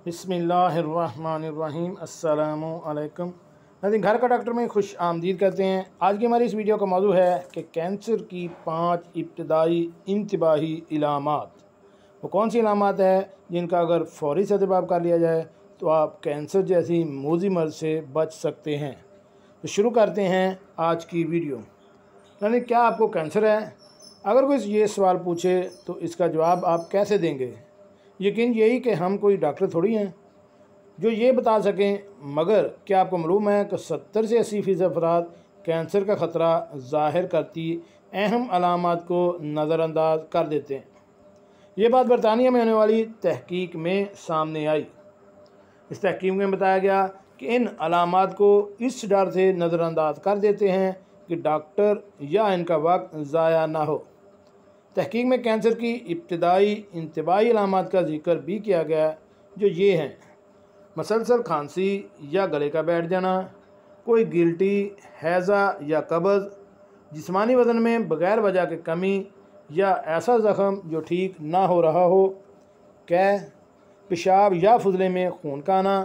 बिस्मिल्लाहिर्रहमानिर्रहीम अस्सलामु अलैकुम। नाज़रीन, घर का डॉक्टर में खुश आमदीद करते हैं। आज की हमारी इस वीडियो का मौजू है कि कैंसर की 5 इब्तदाई इंतबाही इलामात। वो कौन सी इलामात है जिनका अगर फ़ौरी सदबाब कर लिया जाए तो आप कैंसर जैसी मूज़ी मर्ज़ से बच सकते हैं। तो शुरू करते हैं आज की वीडियो। नाज़रीन, क्या आपको कैंसर है? अगर कोई ये सवाल पूछे तो इसका जवाब आप कैसे देंगे? यकीन यही कि हम कोई डॉक्टर थोड़ी हैं जो ये बता सकें, मगर क्या आपको मालूम है कि 70 से 80% अफराद कैंसर का ख़तरा ज़ाहिर करती अहम अलामात को नज़रअंदाज कर देते हैं। ये बात बरतानिया में होने वाली तहकीक में सामने आई। इस तहकीक में बताया गया कि इन अलामात को इस डर से नज़रअंदाज कर देते हैं कि डॉक्टर या इनका वक्त ज़ाया ना हो। तहकीक में कैंसर की इब्तदाई इंतबाही अलामात का जिक्र भी किया गया, जो ये हैं: मसलसल खांसी या गले का बैठ जाना, कोई गिल्टी, हैज़ा या कब्ज़, जिस्मानी वज़न में बग़ैर वजह के कमी या ऐसा ज़ख़म जो ठीक ना हो रहा हो, कैं, पेशाब या फुजले में खून का आना,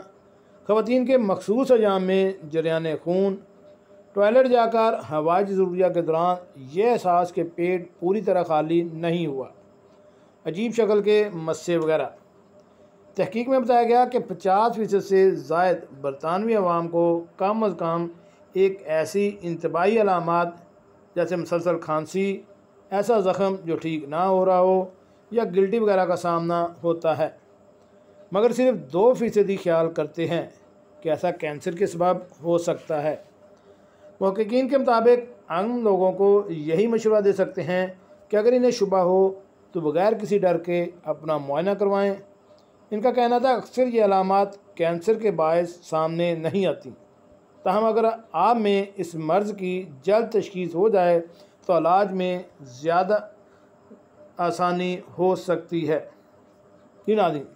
ख़वातीन के मखसूस अजाम में जरियान खून, टॉयलेट जाकर हवाई ज़रूरिया के दौरान यह एहसास कि पेट पूरी तरह खाली नहीं हुआ, अजीब शक्ल के मस्से वगैरह। तहकीक में बताया गया कि 50% से ज़ायद बरतानवी अवाम को कम अज़ कम एक ऐसी इंतबाही अलामात जैसे मुसलसल खांसी, ऐसा ज़ख़म जो ठीक ना हो रहा हो या गिल्टी वगैरह का सामना होता है, मगर सिर्फ 2% ख्याल करते हैं कि ऐसा कैंसर के सबब हो सकता है। मुहक्किकीन के मुताबिक हम लोगों को यही मशवरा दे सकते हैं कि अगर इन्हें शुबा हो तो बग़ैर किसी डर के अपना मुआयना करवाएं। इनका कहना था अक्सर ये अलामात कैंसर के बायस सामने नहीं आती, ताहम अगर आप में इस मर्ज़ की जल्द तशख़ीस हो जाए तो इलाज में ज़्यादा आसानी हो सकती है। नाज़रीन,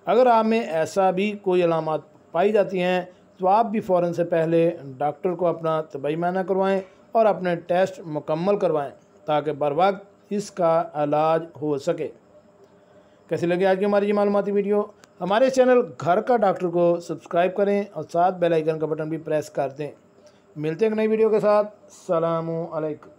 अगर आप में ऐसा भी कोई अलामात पाई जाती हैं तो आप भी फ़ौरन से पहले डॉक्टर को अपना तबी मायना करवाएं और अपने टेस्ट मुकम्मल करवाएं ताकि बर वक्त इसका इलाज हो सके। कैसी लगी आज की हमारी ये मालूमाती वीडियो? हमारे इस चैनल घर का डॉक्टर को सब्सक्राइब करें और साथ बेल आइकन का बटन भी प्रेस कर दें। मिलते हैं एक नई वीडियो के साथ। अस्सलामु अलैकुम।